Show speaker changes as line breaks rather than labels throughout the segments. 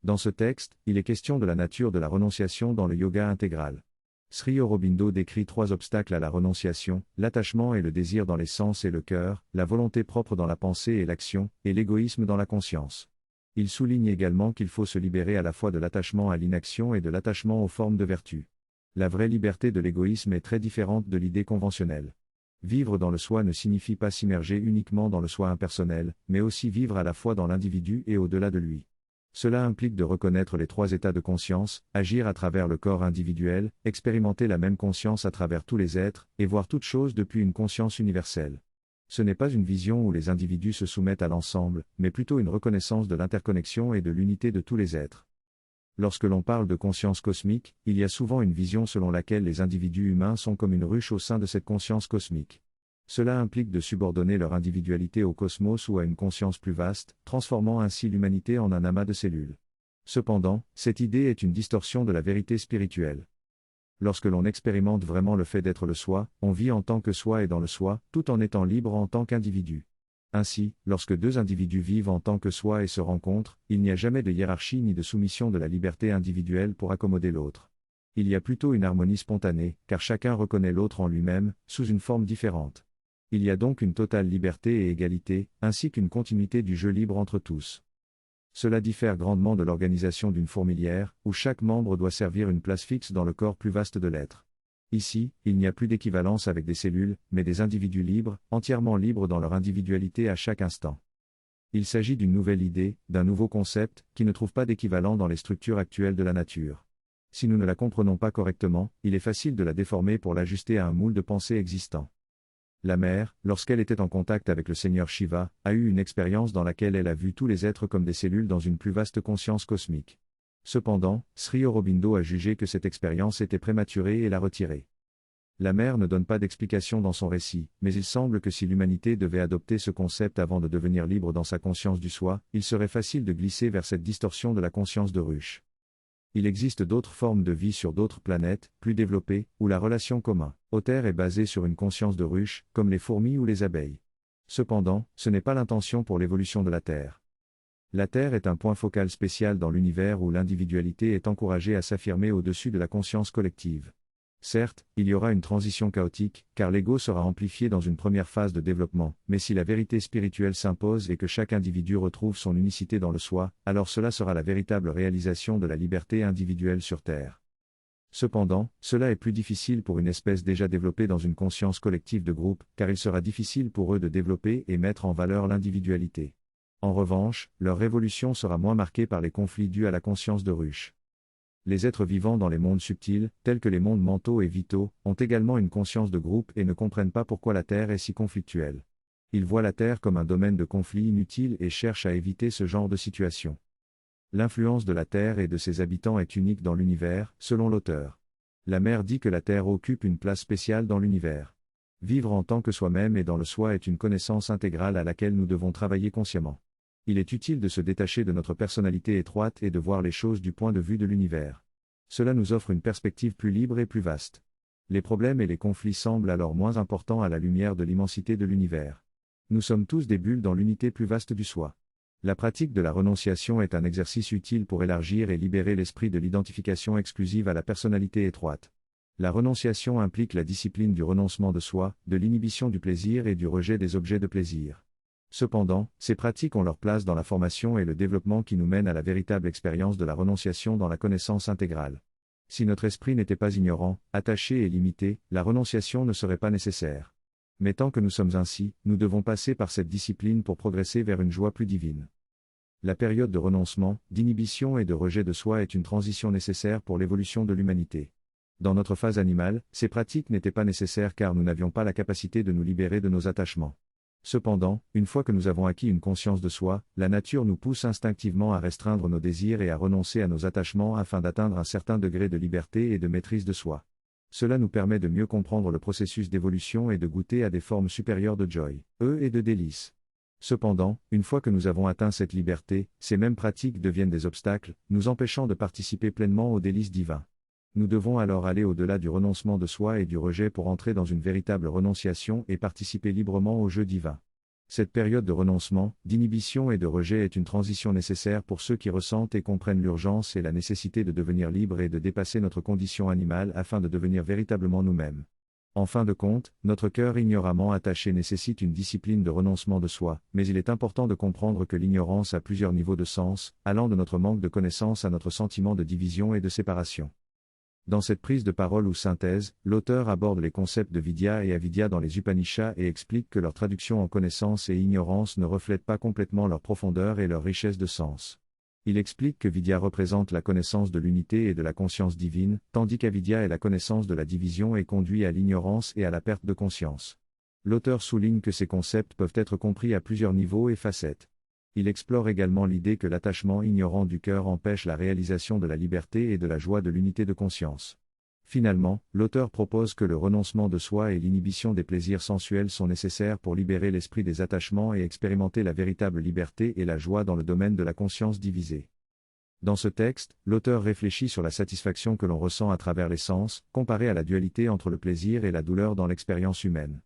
Dans ce texte, il est question de la nature de la renonciation dans le yoga intégral. Sri Aurobindo décrit 3 obstacles à la renonciation, l'attachement et le désir dans les sens et le cœur, la volonté propre dans la pensée et l'action, et l'égoïsme dans la conscience. Il souligne également qu'il faut se libérer à la fois de l'attachement à l'inaction et de l'attachement aux formes de vertu. La vraie liberté de l'égoïsme est très différente de l'idée conventionnelle. Vivre dans le soi ne signifie pas s'immerger uniquement dans le soi impersonnel, mais aussi vivre à la fois dans l'individu et au-delà de lui. Cela implique de reconnaître les 3 états de conscience, agir à travers le corps individuel, expérimenter la même conscience à travers tous les êtres, et voir toute chose depuis une conscience universelle. Ce n'est pas une vision où les individus se soumettent à l'ensemble, mais plutôt une reconnaissance de l'interconnexion et de l'unité de tous les êtres. Lorsque l'on parle de conscience cosmique, il y a souvent une vision selon laquelle les individus humains sont comme une ruche au sein de cette conscience cosmique. Cela implique de subordonner leur individualité au cosmos ou à une conscience plus vaste, transformant ainsi l'humanité en un amas de cellules. Cependant, cette idée est une distorsion de la vérité spirituelle. Lorsque l'on expérimente vraiment le fait d'être le soi, on vit en tant que soi et dans le soi, tout en étant libre en tant qu'individu. Ainsi, lorsque 2 individus vivent en tant que soi et se rencontrent, il n'y a jamais de hiérarchie ni de soumission de la liberté individuelle pour accommoder l'autre. Il y a plutôt une harmonie spontanée, car chacun reconnaît l'autre en lui-même, sous une forme différente. Il y a donc une totale liberté et égalité, ainsi qu'une continuité du jeu libre entre tous. Cela diffère grandement de l'organisation d'une fourmilière, où chaque membre doit servir une place fixe dans le corps plus vaste de l'être. Ici, il n'y a plus d'équivalence avec des cellules, mais des individus libres, entièrement libres dans leur individualité à chaque instant. Il s'agit d'une nouvelle idée, d'un nouveau concept, qui ne trouve pas d'équivalent dans les structures actuelles de la nature. Si nous ne la comprenons pas correctement, il est facile de la déformer pour l'ajuster à un moule de pensée existant. La mère, lorsqu'elle était en contact avec le Seigneur Shiva, a eu une expérience dans laquelle elle a vu tous les êtres comme des cellules dans une plus vaste conscience cosmique. Cependant, Sri Aurobindo a jugé que cette expérience était prématurée et l'a retirée. La mère ne donne pas d'explication dans son récit, mais il semble que si l'humanité devait adopter ce concept avant de devenir libre dans sa conscience du soi, il serait facile de glisser vers cette distorsion de la conscience de ruche. Il existe d'autres formes de vie sur d'autres planètes, plus développées, où la relation commun-auteur est basée sur une conscience de ruche, comme les fourmis ou les abeilles. Cependant, ce n'est pas l'intention pour l'évolution de la Terre. La Terre est un point focal spécial dans l'univers où l'individualité est encouragée à s'affirmer au-dessus de la conscience collective. Certes, il y aura une transition chaotique, car l'ego sera amplifié dans une première phase de développement, mais si la vérité spirituelle s'impose et que chaque individu retrouve son unicité dans le soi, alors cela sera la véritable réalisation de la liberté individuelle sur Terre. Cependant, cela est plus difficile pour une espèce déjà développée dans une conscience collective de groupe, car il sera difficile pour eux de développer et mettre en valeur l'individualité. En revanche, leur révolution sera moins marquée par les conflits dus à la conscience de ruche. Les êtres vivants dans les mondes subtils, tels que les mondes mentaux et vitaux, ont également une conscience de groupe et ne comprennent pas pourquoi la Terre est si conflictuelle. Ils voient la Terre comme un domaine de conflit inutile et cherchent à éviter ce genre de situation. L'influence de la Terre et de ses habitants est unique dans l'univers, selon l'auteur. La mère dit que la Terre occupe une place spéciale dans l'univers. Vivre en tant que soi-même et dans le soi est une connaissance intégrale à laquelle nous devons travailler consciemment. Il est utile de se détacher de notre personnalité étroite et de voir les choses du point de vue de l'univers. Cela nous offre une perspective plus libre et plus vaste. Les problèmes et les conflits semblent alors moins importants à la lumière de l'immensité de l'univers. Nous sommes tous des bulles dans l'unité plus vaste du soi. La pratique de la renonciation est un exercice utile pour élargir et libérer l'esprit de l'identification exclusive à la personnalité étroite. La renonciation implique la discipline du renoncement de soi, de l'inhibition du plaisir et du rejet des objets de plaisir. Cependant, ces pratiques ont leur place dans la formation et le développement qui nous mènent à la véritable expérience de la renonciation dans la connaissance intégrale. Si notre esprit n'était pas ignorant, attaché et limité, la renonciation ne serait pas nécessaire. Mais tant que nous sommes ainsi, nous devons passer par cette discipline pour progresser vers une joie plus divine. La période de renoncement, d'inhibition et de rejet de soi est une transition nécessaire pour l'évolution de l'humanité. Dans notre phase animale, ces pratiques n'étaient pas nécessaires car nous n'avions pas la capacité de nous libérer de nos attachements. Cependant, une fois que nous avons acquis une conscience de soi, la nature nous pousse instinctivement à restreindre nos désirs et à renoncer à nos attachements afin d'atteindre un certain degré de liberté et de maîtrise de soi. Cela nous permet de mieux comprendre le processus d'évolution et de goûter à des formes supérieures de joy, et de délice. Cependant, une fois que nous avons atteint cette liberté, ces mêmes pratiques deviennent des obstacles, nous empêchant de participer pleinement aux délices divins. Nous devons alors aller au-delà du renoncement de soi et du rejet pour entrer dans une véritable renonciation et participer librement au jeu divin. Cette période de renoncement, d'inhibition et de rejet est une transition nécessaire pour ceux qui ressentent et comprennent l'urgence et la nécessité de devenir libres et de dépasser notre condition animale afin de devenir véritablement nous-mêmes. En fin de compte, notre cœur ignoramment attaché nécessite une discipline de renoncement de soi, mais il est important de comprendre que l'ignorance a plusieurs niveaux de sens, allant de notre manque de connaissance à notre sentiment de division et de séparation. Dans cette prise de parole ou synthèse, l'auteur aborde les concepts de vidya et avidya dans les Upanishads et explique que leur traduction en connaissance et ignorance ne reflète pas complètement leur profondeur et leur richesse de sens. Il explique que vidya représente la connaissance de l'unité et de la conscience divine, tandis qu'avidya est la connaissance de la division et conduit à l'ignorance et à la perte de conscience. L'auteur souligne que ces concepts peuvent être compris à plusieurs niveaux et facettes. Il explore également l'idée que l'attachement ignorant du cœur empêche la réalisation de la liberté et de la joie de l'unité de conscience. Finalement, l'auteur propose que le renoncement de soi et l'inhibition des plaisirs sensuels sont nécessaires pour libérer l'esprit des attachements et expérimenter la véritable liberté et la joie dans le domaine de la conscience divisée. Dans ce texte, l'auteur réfléchit sur la satisfaction que l'on ressent à travers les sens, comparée à la dualité entre le plaisir et la douleur dans l'expérience humaine.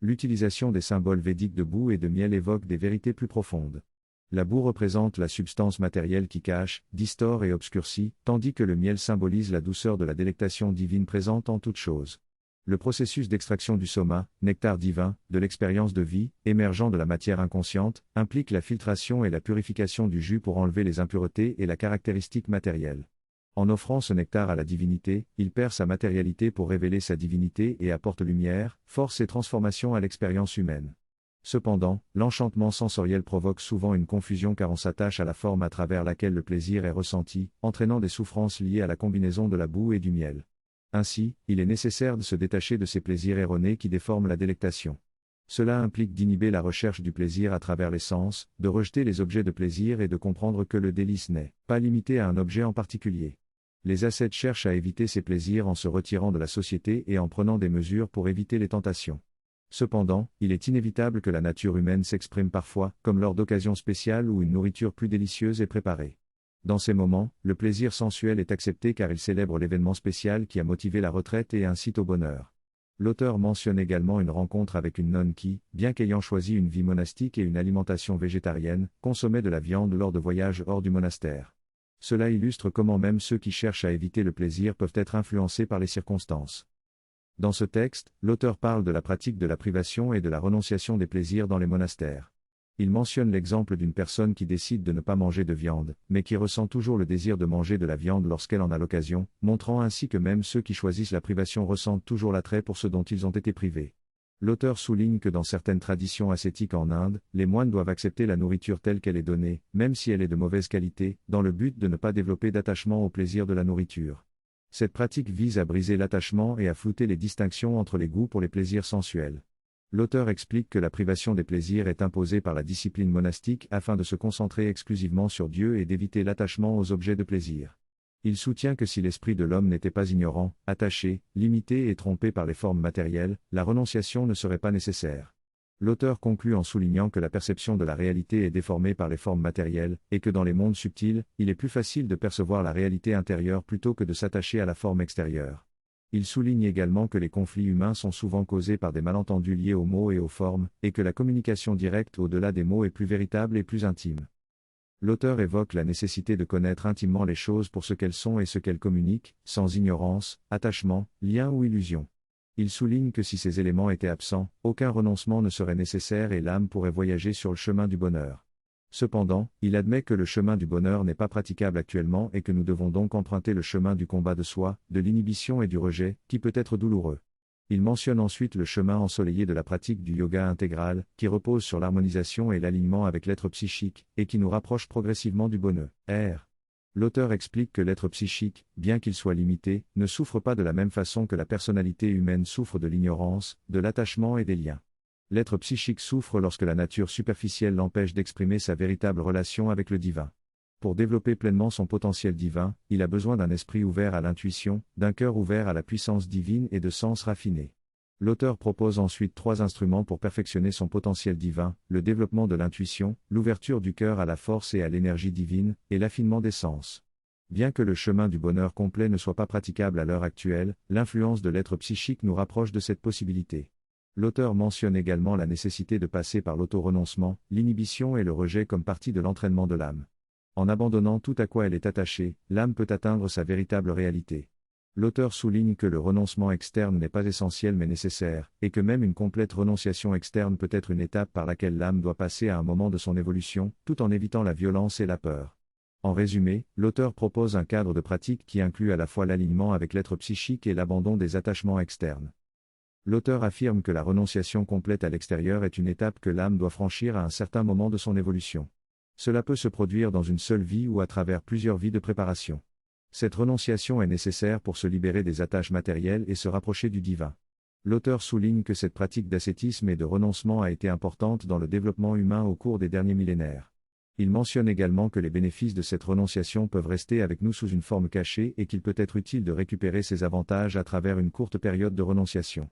L'utilisation des symboles védiques de boue et de miel évoque des vérités plus profondes. La boue représente la substance matérielle qui cache, distord et obscurcit, tandis que le miel symbolise la douceur de la délectation divine présente en toute chose. Le processus d'extraction du soma, nectar divin, de l'expérience de vie, émergeant de la matière inconsciente, implique la filtration et la purification du jus pour enlever les impuretés et la caractéristique matérielle. En offrant ce nectar à la divinité, il perd sa matérialité pour révéler sa divinité et apporte lumière, force et transformation à l'expérience humaine. Cependant, l'enchantement sensoriel provoque souvent une confusion car on s'attache à la forme à travers laquelle le plaisir est ressenti, entraînant des souffrances liées à la combinaison de la boue et du miel. Ainsi, il est nécessaire de se détacher de ces plaisirs erronés qui déforment la délectation. Cela implique d'inhiber la recherche du plaisir à travers les sens, de rejeter les objets de plaisir et de comprendre que le délice n'est pas limité à un objet en particulier. Les ascètes cherchent à éviter ces plaisirs en se retirant de la société et en prenant des mesures pour éviter les tentations. Cependant, il est inévitable que la nature humaine s'exprime parfois, comme lors d'occasions spéciales où une nourriture plus délicieuse est préparée. Dans ces moments, le plaisir sensuel est accepté car il célèbre l'événement spécial qui a motivé la retraite et incite au bonheur. L'auteur mentionne également une rencontre avec une nonne qui, bien qu'ayant choisi une vie monastique et une alimentation végétarienne, consommait de la viande lors de voyages hors du monastère. Cela illustre comment même ceux qui cherchent à éviter le plaisir peuvent être influencés par les circonstances. Dans ce texte, l'auteur parle de la pratique de la privation et de la renonciation des plaisirs dans les monastères. Il mentionne l'exemple d'une personne qui décide de ne pas manger de viande, mais qui ressent toujours le désir de manger de la viande lorsqu'elle en a l'occasion, montrant ainsi que même ceux qui choisissent la privation ressentent toujours l'attrait pour ce dont ils ont été privés. L'auteur souligne que dans certaines traditions ascétiques en Inde, les moines doivent accepter la nourriture telle qu'elle est donnée, même si elle est de mauvaise qualité, dans le but de ne pas développer d'attachement au plaisir de la nourriture. Cette pratique vise à briser l'attachement et à flouter les distinctions entre les goûts pour les plaisirs sensuels. L'auteur explique que la privation des plaisirs est imposée par la discipline monastique afin de se concentrer exclusivement sur Dieu et d'éviter l'attachement aux objets de plaisir. Il soutient que si l'esprit de l'homme n'était pas ignorant, attaché, limité et trompé par les formes matérielles, la renonciation ne serait pas nécessaire. L'auteur conclut en soulignant que la perception de la réalité est déformée par les formes matérielles, et que dans les mondes subtils, il est plus facile de percevoir la réalité intérieure plutôt que de s'attacher à la forme extérieure. Il souligne également que les conflits humains sont souvent causés par des malentendus liés aux mots et aux formes, et que la communication directe au-delà des mots est plus véritable et plus intime. L'auteur évoque la nécessité de connaître intimement les choses pour ce qu'elles sont et ce qu'elles communiquent, sans ignorance, attachement, lien ou illusion. Il souligne que si ces éléments étaient absents, aucun renoncement ne serait nécessaire et l'âme pourrait voyager sur le chemin du bonheur. Cependant, il admet que le chemin du bonheur n'est pas praticable actuellement et que nous devons donc emprunter le chemin du combat de soi, de l'inhibition et du rejet, qui peut être douloureux. Il mentionne ensuite le chemin ensoleillé de la pratique du yoga intégral, qui repose sur l'harmonisation et l'alignement avec l'être psychique, et qui nous rapproche progressivement du bonheur. L'auteur explique que l'être psychique, bien qu'il soit limité, ne souffre pas de la même façon que la personnalité humaine souffre de l'ignorance, de l'attachement et des liens. L'être psychique souffre lorsque la nature superficielle l'empêche d'exprimer sa véritable relation avec le divin. Pour développer pleinement son potentiel divin, il a besoin d'un esprit ouvert à l'intuition, d'un cœur ouvert à la puissance divine et de sens raffinés. L'auteur propose ensuite 3 instruments pour perfectionner son potentiel divin, le développement de l'intuition, l'ouverture du cœur à la force et à l'énergie divine, et l'affinement des sens. Bien que le chemin du bonheur complet ne soit pas praticable à l'heure actuelle, l'influence de l'être psychique nous rapproche de cette possibilité. L'auteur mentionne également la nécessité de passer par l'auto-renoncement, l'inhibition et le rejet comme partie de l'entraînement de l'âme. En abandonnant tout à quoi elle est attachée, l'âme peut atteindre sa véritable réalité. L'auteur souligne que le renoncement externe n'est pas essentiel mais nécessaire, et que même une complète renonciation externe peut être une étape par laquelle l'âme doit passer à un moment de son évolution, tout en évitant la violence et la peur. En résumé, l'auteur propose un cadre de pratique qui inclut à la fois l'alignement avec l'être psychique et l'abandon des attachements externes. L'auteur affirme que la renonciation complète à l'extérieur est une étape que l'âme doit franchir à un certain moment de son évolution. Cela peut se produire dans une seule vie ou à travers plusieurs vies de préparation. Cette renonciation est nécessaire pour se libérer des attaches matérielles et se rapprocher du divin. L'auteur souligne que cette pratique d'ascétisme et de renoncement a été importante dans le développement humain au cours des derniers millénaires. Il mentionne également que les bénéfices de cette renonciation peuvent rester avec nous sous une forme cachée et qu'il peut être utile de récupérer ces avantages à travers une courte période de renonciation.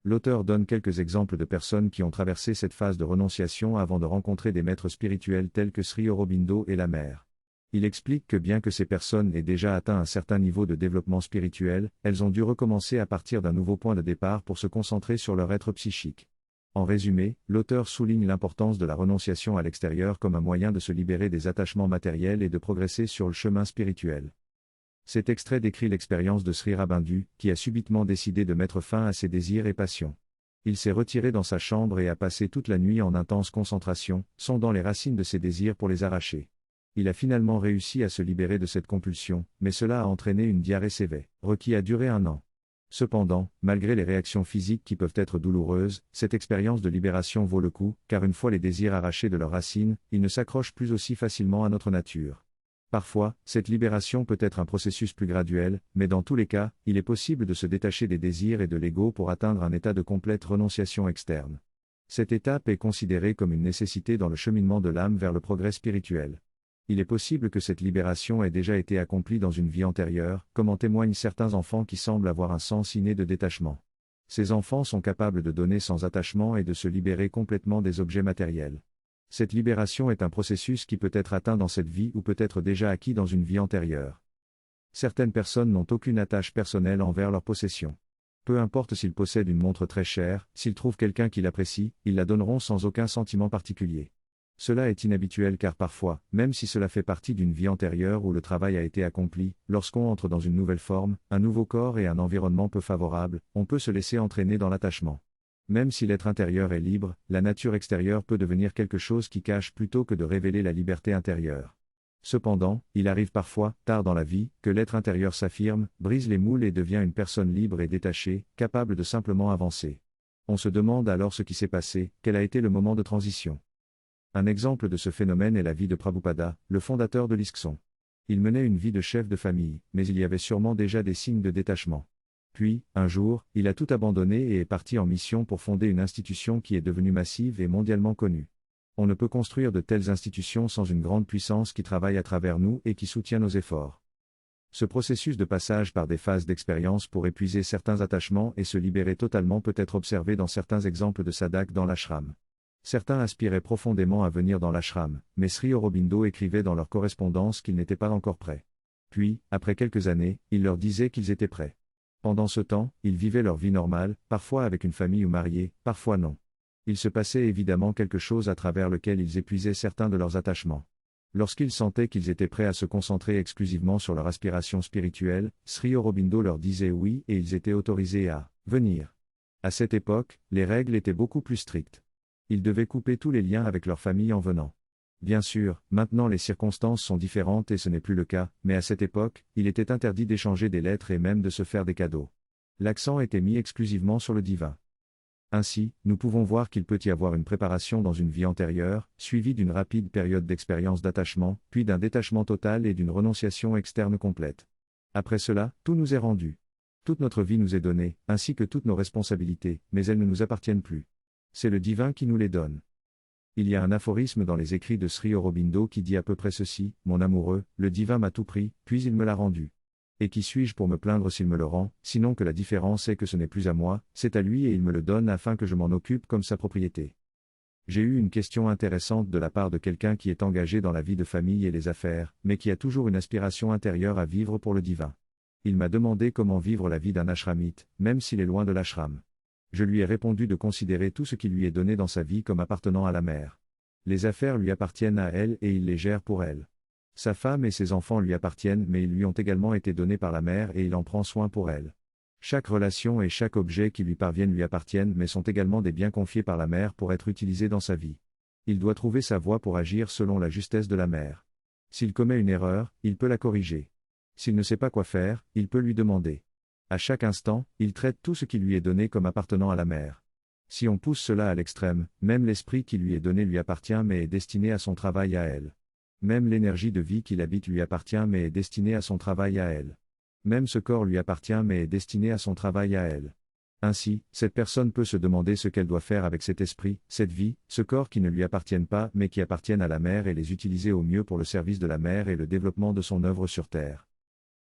L'auteur donne quelques exemples de personnes qui ont traversé cette phase de renonciation avant de rencontrer des maîtres spirituels tels que Sri Aurobindo et la mère. Il explique que bien que ces personnes aient déjà atteint un certain niveau de développement spirituel, elles ont dû recommencer à partir d'un nouveau point de départ pour se concentrer sur leur être psychique. En résumé, l'auteur souligne l'importance de la renonciation à l'extérieur comme un moyen de se libérer des attachements matériels et de progresser sur le chemin spirituel. Cet extrait décrit l'expérience de Sri Aurobindo, qui a subitement décidé de mettre fin à ses désirs et passions. Il s'est retiré dans sa chambre et a passé toute la nuit en intense concentration, sondant les racines de ses désirs pour les arracher. Il a finalement réussi à se libérer de cette compulsion, mais cela a entraîné une diarrhée sévère, qui a duré 1 an. Cependant, malgré les réactions physiques qui peuvent être douloureuses, cette expérience de libération vaut le coup, car une fois les désirs arrachés de leurs racines, ils ne s'accrochent plus aussi facilement à notre nature. Parfois, cette libération peut être un processus plus graduel, mais dans tous les cas, il est possible de se détacher des désirs et de l'ego pour atteindre un état de complète renonciation externe. Cette étape est considérée comme une nécessité dans le cheminement de l'âme vers le progrès spirituel. Il est possible que cette libération ait déjà été accomplie dans une vie antérieure, comme en témoignent certains enfants qui semblent avoir un sens inné de détachement. Ces enfants sont capables de donner sans attachement et de se libérer complètement des objets matériels. Cette libération est un processus qui peut être atteint dans cette vie ou peut être déjà acquis dans une vie antérieure. Certaines personnes n'ont aucune attache personnelle envers leur possession. Peu importe s'ils possèdent une montre très chère, s'ils trouvent quelqu'un qui l'apprécie, ils la donneront sans aucun sentiment particulier. Cela est inhabituel car parfois, même si cela fait partie d'une vie antérieure où le travail a été accompli, lorsqu'on entre dans une nouvelle forme, un nouveau corps et un environnement peu favorable, on peut se laisser entraîner dans l'attachement. Même si l'être intérieur est libre, la nature extérieure peut devenir quelque chose qui cache plutôt que de révéler la liberté intérieure. Cependant, il arrive parfois, tard dans la vie, que l'être intérieur s'affirme, brise les moules et devient une personne libre et détachée, capable de simplement avancer. On se demande alors ce qui s'est passé, quel a été le moment de transition. Un exemple de ce phénomène est la vie de Prabhupada, le fondateur de l'ISKCON. Il menait une vie de chef de famille, mais il y avait sûrement déjà des signes de détachement. Puis, un jour, il a tout abandonné et est parti en mission pour fonder une institution qui est devenue massive et mondialement connue. On ne peut construire de telles institutions sans une grande puissance qui travaille à travers nous et qui soutient nos efforts. Ce processus de passage par des phases d'expérience pour épuiser certains attachements et se libérer totalement peut être observé dans certains exemples de sadhak dans l'ashram. Certains aspiraient profondément à venir dans l'ashram, mais Sri Aurobindo écrivait dans leur correspondance qu'ils n'étaient pas encore prêts. Puis, après quelques années, il leur disait qu'ils étaient prêts. Pendant ce temps, ils vivaient leur vie normale, parfois avec une famille ou mariés, parfois non. Il se passait évidemment quelque chose à travers lequel ils épuisaient certains de leurs attachements. Lorsqu'ils sentaient qu'ils étaient prêts à se concentrer exclusivement sur leur aspiration spirituelle, Sri Aurobindo leur disait oui et ils étaient autorisés à venir. À cette époque, les règles étaient beaucoup plus strictes. Ils devaient couper tous les liens avec leur famille en venant. Bien sûr, maintenant les circonstances sont différentes et ce n'est plus le cas, mais à cette époque, il était interdit d'échanger des lettres et même de se faire des cadeaux. L'accent était mis exclusivement sur le divin. Ainsi, nous pouvons voir qu'il peut y avoir une préparation dans une vie antérieure, suivie d'une rapide période d'expérience d'attachement, puis d'un détachement total et d'une renonciation externe complète. Après cela, tout nous est rendu. Toute notre vie nous est donnée, ainsi que toutes nos responsabilités, mais elles ne nous appartiennent plus. C'est le divin qui nous les donne. Il y a un aphorisme dans les écrits de Sri Aurobindo qui dit à peu près ceci: « Mon amoureux, le divin m'a tout pris, puis il me l'a rendu. Et qui suis-je pour me plaindre s'il me le rend, sinon que la différence est que ce n'est plus à moi, c'est à lui et il me le donne afin que je m'en occupe comme sa propriété. » J'ai eu une question intéressante de la part de quelqu'un qui est engagé dans la vie de famille et les affaires, mais qui a toujours une aspiration intérieure à vivre pour le divin. Il m'a demandé comment vivre la vie d'un ashramite, même s'il est loin de l'ashram. Je lui ai répondu de considérer tout ce qui lui est donné dans sa vie comme appartenant à la mère. Les affaires lui appartiennent à elle et il les gère pour elle. Sa femme et ses enfants lui appartiennent mais ils lui ont également été donnés par la mère et il en prend soin pour elle. Chaque relation et chaque objet qui lui parviennent lui appartiennent mais sont également des biens confiés par la mère pour être utilisés dans sa vie. Il doit trouver sa voie pour agir selon la justesse de la mère. S'il commet une erreur, il peut la corriger. S'il ne sait pas quoi faire, il peut lui demander. À chaque instant, il traite tout ce qui lui est donné comme appartenant à la mère. Si on pousse cela à l'extrême, même l'esprit qui lui est donné lui appartient mais est destiné à son travail à elle. Même l'énergie de vie qu'il habite lui appartient mais est destinée à son travail à elle. Même ce corps lui appartient mais est destiné à son travail à elle. Ainsi, cette personne peut se demander ce qu'elle doit faire avec cet esprit, cette vie, ce corps qui ne lui appartiennent pas mais qui appartiennent à la mère et les utiliser au mieux pour le service de la mère et le développement de son œuvre sur terre.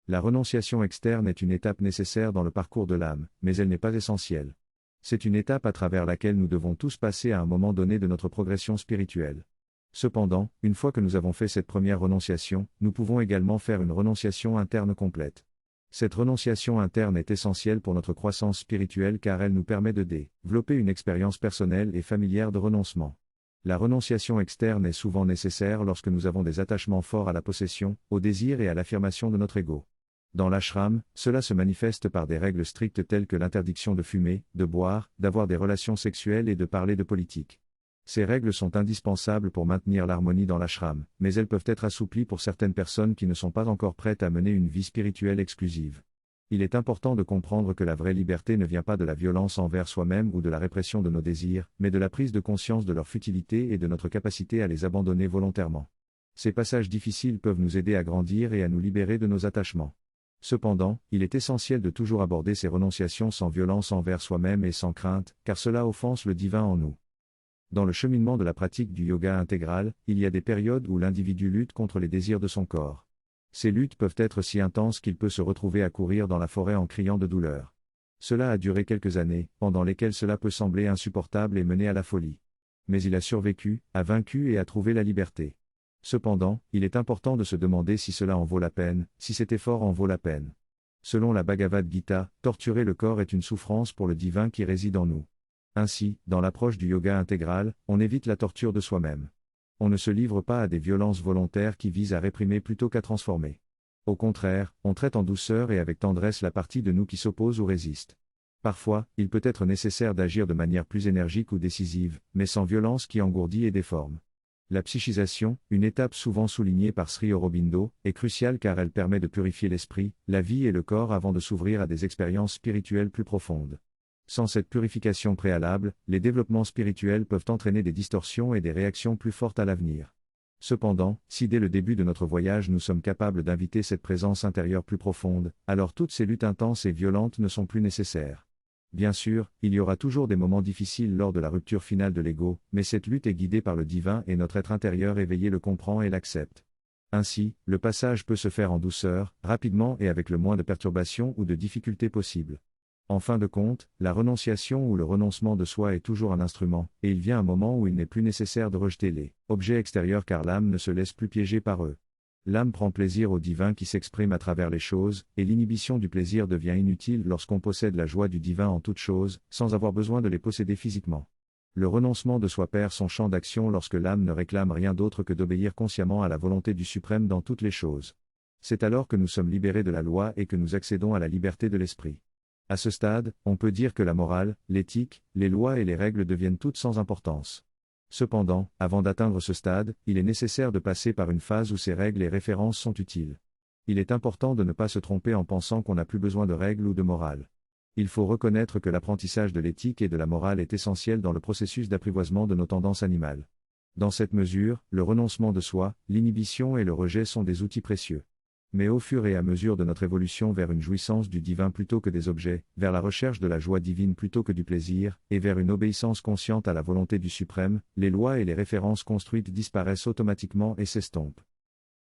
La renonciation externe est une étape nécessaire dans le parcours de l'âme, mais elle n'est pas essentielle. C'est une étape à travers laquelle nous devons tous passer à un moment donné de notre progression spirituelle. Cependant, une fois que nous avons fait cette première renonciation, nous pouvons également faire une renonciation interne complète. Cette renonciation interne est essentielle pour notre croissance spirituelle car elle nous permet de développer une expérience personnelle et familière de renoncement. La renonciation externe est souvent nécessaire lorsque nous avons des attachements forts à la possession, au désir et à l'affirmation de notre ego. Dans l'ashram, cela se manifeste par des règles strictes telles que l'interdiction de fumer, de boire, d'avoir des relations sexuelles et de parler de politique. Ces règles sont indispensables pour maintenir l'harmonie dans l'ashram, mais elles peuvent être assouplies pour certaines personnes qui ne sont pas encore prêtes à mener une vie spirituelle exclusive. Il est important de comprendre que la vraie liberté ne vient pas de la violence envers soi-même ou de la répression de nos désirs, mais de la prise de conscience de leur futilité et de notre capacité à les abandonner volontairement. Ces passages difficiles peuvent nous aider à grandir et à nous libérer de nos attachements. Cependant, il est essentiel de toujours aborder ces renonciations sans violence envers soi-même et sans crainte, car cela offense le divin en nous. Dans le cheminement de la pratique du yoga intégral, il y a des périodes où l'individu lutte contre les désirs de son corps. Ces luttes peuvent être si intenses qu'il peut se retrouver à courir dans la forêt en criant de douleur. Cela a duré quelques années, pendant lesquelles cela peut sembler insupportable et mener à la folie. Mais il a survécu, a vaincu et a trouvé la liberté. Cependant, il est important de se demander si cela en vaut la peine, si cet effort en vaut la peine. Selon la Bhagavad Gita, torturer le corps est une souffrance pour le divin qui réside en nous. Ainsi, dans l'approche du yoga intégral, on évite la torture de soi-même. On ne se livre pas à des violences volontaires qui visent à réprimer plutôt qu'à transformer. Au contraire, on traite en douceur et avec tendresse la partie de nous qui s'oppose ou résiste. Parfois, il peut être nécessaire d'agir de manière plus énergique ou décisive, mais sans violence qui engourdit et déforme. La psychisation, une étape souvent soulignée par Sri Aurobindo, est cruciale car elle permet de purifier l'esprit, la vie et le corps avant de s'ouvrir à des expériences spirituelles plus profondes. Sans cette purification préalable, les développements spirituels peuvent entraîner des distorsions et des réactions plus fortes à l'avenir. Cependant, si dès le début de notre voyage nous sommes capables d'inviter cette présence intérieure plus profonde, alors toutes ces luttes intenses et violentes ne sont plus nécessaires. Bien sûr, il y aura toujours des moments difficiles lors de la rupture finale de l'ego, mais cette lutte est guidée par le divin et notre être intérieur éveillé le comprend et l'accepte. Ainsi, le passage peut se faire en douceur, rapidement et avec le moins de perturbations ou de difficultés possibles. En fin de compte, la renonciation ou le renoncement de soi est toujours un instrument, et il vient un moment où il n'est plus nécessaire de rejeter les objets extérieurs car l'âme ne se laisse plus piéger par eux. L'âme prend plaisir au divin qui s'exprime à travers les choses, et l'inhibition du plaisir devient inutile lorsqu'on possède la joie du divin en toutes choses, sans avoir besoin de les posséder physiquement. Le renoncement de soi perd son champ d'action lorsque l'âme ne réclame rien d'autre que d'obéir consciemment à la volonté du Suprême dans toutes les choses. C'est alors que nous sommes libérés de la loi et que nous accédons à la liberté de l'esprit. À ce stade, on peut dire que la morale, l'éthique, les lois et les règles deviennent toutes sans importance. Cependant, avant d'atteindre ce stade, il est nécessaire de passer par une phase où ces règles et références sont utiles. Il est important de ne pas se tromper en pensant qu'on n'a plus besoin de règles ou de morale. Il faut reconnaître que l'apprentissage de l'éthique et de la morale est essentiel dans le processus d'apprivoisement de nos tendances animales. Dans cette mesure, le renoncement de soi, l'inhibition et le rejet sont des outils précieux. Mais au fur et à mesure de notre évolution vers une jouissance du divin plutôt que des objets, vers la recherche de la joie divine plutôt que du plaisir, et vers une obéissance consciente à la volonté du Suprême, les lois et les références construites disparaissent automatiquement et s'estompent.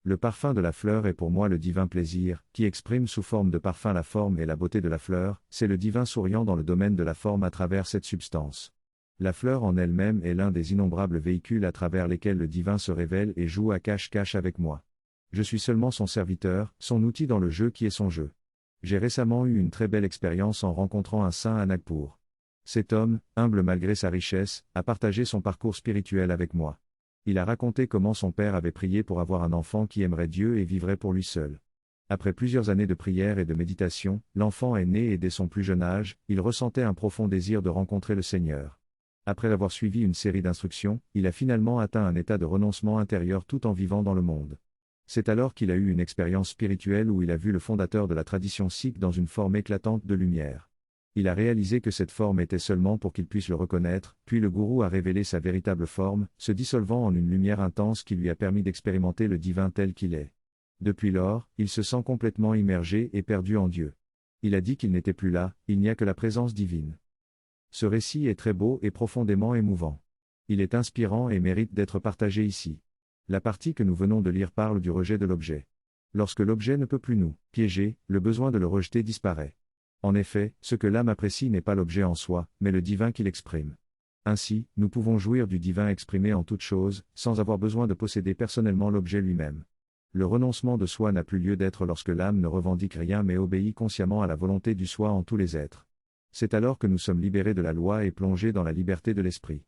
Le parfum de la fleur est pour moi le divin plaisir, qui exprime sous forme de parfum la forme et la beauté de la fleur, c'est le divin souriant dans le domaine de la forme à travers cette substance. La fleur en elle-même est l'un des innombrables véhicules à travers lesquels le divin se révèle et joue à cache-cache avec moi. Je suis seulement son serviteur, son outil dans le jeu qui est son jeu. J'ai récemment eu une très belle expérience en rencontrant un saint à Nagpur. Cet homme, humble malgré sa richesse, a partagé son parcours spirituel avec moi. Il a raconté comment son père avait prié pour avoir un enfant qui aimerait Dieu et vivrait pour lui seul. Après plusieurs années de prière et de méditation, l'enfant est né et dès son plus jeune âge, il ressentait un profond désir de rencontrer le Seigneur. Après avoir suivi une série d'instructions, il a finalement atteint un état de renoncement intérieur tout en vivant dans le monde. C'est alors qu'il a eu une expérience spirituelle où il a vu le fondateur de la tradition sikh dans une forme éclatante de lumière. Il a réalisé que cette forme était seulement pour qu'il puisse le reconnaître, puis le gourou a révélé sa véritable forme, se dissolvant en une lumière intense qui lui a permis d'expérimenter le divin tel qu'il est. Depuis lors, il se sent complètement immergé et perdu en Dieu. Il a dit qu'il n'était plus là, il n'y a que la présence divine. Ce récit est très beau et profondément émouvant. Il est inspirant et mérite d'être partagé ici. La partie que nous venons de lire parle du rejet de l'objet. Lorsque l'objet ne peut plus nous piéger, le besoin de le rejeter disparaît. En effet, ce que l'âme apprécie n'est pas l'objet en soi, mais le divin qui l'exprime. Ainsi, nous pouvons jouir du divin exprimé en toute chose, sans avoir besoin de posséder personnellement l'objet lui-même. Le renoncement de soi n'a plus lieu d'être lorsque l'âme ne revendique rien mais obéit consciemment à la volonté du soi en tous les êtres. C'est alors que nous sommes libérés de la loi et plongés dans la liberté de l'esprit.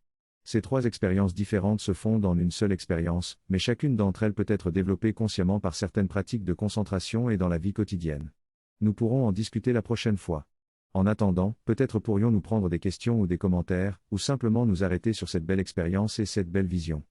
Ces trois expériences différentes se fondent en une seule expérience, mais chacune d'entre elles peut être développée consciemment par certaines pratiques de concentration et dans la vie quotidienne. Nous pourrons en discuter la prochaine fois. En attendant, peut-être pourrions-nous prendre des questions ou des commentaires, ou simplement nous arrêter sur cette belle expérience et cette belle vision.